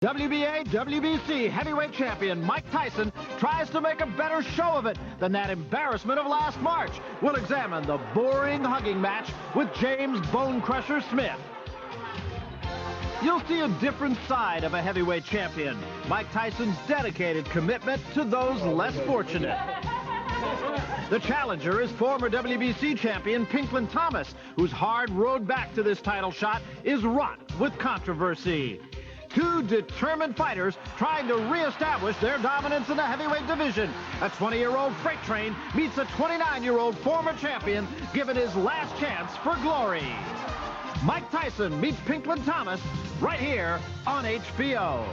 WBA, WBC heavyweight champion Mike Tyson tries to make a better show of it than that embarrassment of last March. We'll examine the boring hugging match with James Bone Crusher Smith. You'll see a different side of a heavyweight champion, Mike Tyson's dedicated commitment to those less fortunate. The challenger is former WBC champion Pinklon Thomas, whose hard road back to this title shot is wrought with controversy. Two determined fighters trying to reestablish their dominance in the heavyweight division. A 20-year-old freight train meets a 29-year-old former champion given his last chance for glory. Mike Tyson meets Pinklon Thomas right here on HBO.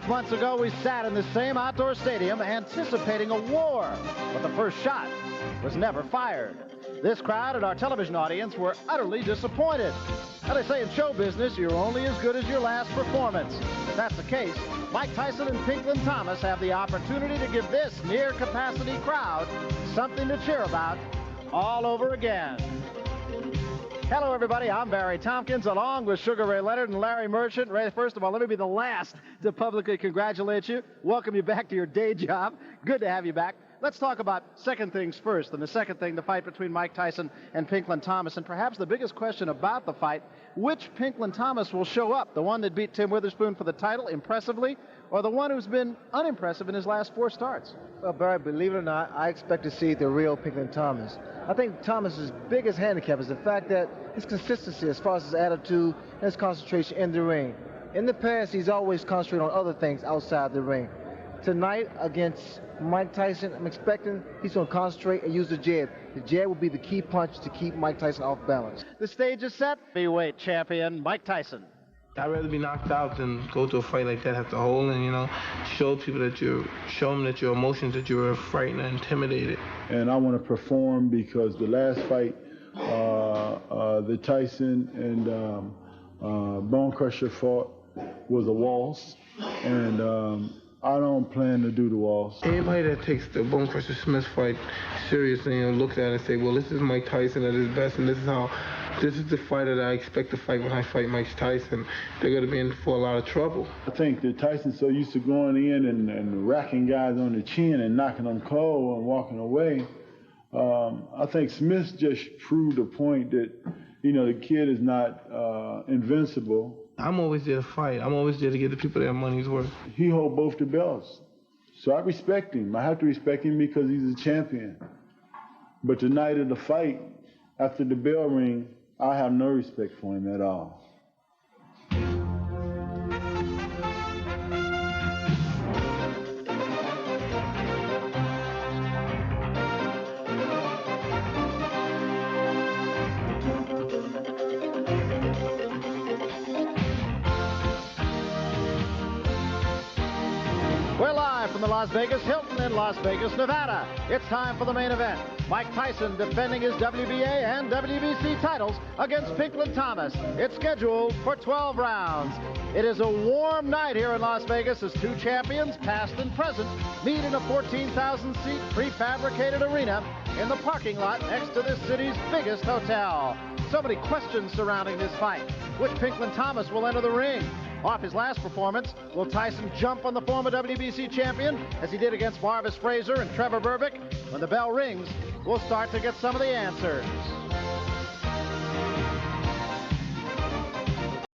Months ago, we sat in the same outdoor stadium anticipating a war, but the first shot was never fired. This crowd and our television audience were utterly disappointed. Now, they say in show business, you're only as good as your last performance. If that's the case, Mike Tyson and Pinklon Thomas have the opportunity to give this near-capacity crowd something to cheer about all over again. Hello, everybody. I'm Barry Tompkins, along with Sugar Ray Leonard and Larry Merchant. Ray, first of all, let me be the last to publicly congratulate you, welcome you back to your day job. Good to have you back. Let's talk about second things first, and the second thing, the fight between Mike Tyson and Pinklon Thomas, and perhaps the biggest question about the fight, which Pinklon Thomas will show up? The one that beat Tim Witherspoon for the title impressively, or the one who's been unimpressive in his last 4 starts? Well, Barry, believe it or not, I expect to see the real Pinklon Thomas. I think Thomas's biggest handicap is the fact that his consistency as far as his attitude and his concentration in the ring. In the past, he's always concentrated on other things outside the ring. Tonight, against Mike Tyson, I'm expecting he's going to concentrate and use the jab. The jab will be the key punch to keep Mike Tyson off balance. The stage is set. Heavyweight champion Mike Tyson. I'd rather be knocked out than go to a fight like that, have to hold and, show people that show them that your emotions, that you're frightened and intimidated. And I want to perform because the last fight, the Tyson and Bone Crusher fought was a waltz, and I don't plan to do the waltz. Anybody that takes the Bone Crusher Smith fight seriously and looks at it and say, well, this is Mike Tyson at his best, and this is the fighter that I expect to fight when I fight Mike Tyson, they're going to be in for a lot of trouble. I think that Tyson's so used to going in and racking guys on the chin and knocking them cold and walking away. I think Smith just proved a point that, the kid is not invincible. I'm always there to fight. I'm always there to give the people their money's worth. He holds both the belts. So I respect him. I have to respect him because he's a champion. But the night of the fight, after the bell ring, I have no respect for him at all. We're live from the Las Vegas Hilton in Las Vegas, Nevada. It's time for the main event. Mike Tyson defending his WBA and WBC titles against Pinklon Thomas. It's scheduled for 12 rounds. It is a warm night here in Las Vegas as two champions, past and present, meet in a 14,000-seat prefabricated arena in the parking lot next to this city's biggest hotel. So many questions surrounding this fight. Which Pinklon Thomas will enter the ring? Off his last performance, will Tyson jump on the former WBC champion as he did against Marvis Frazier and Trevor Berbick? When the bell rings, we'll start to get some of the answers.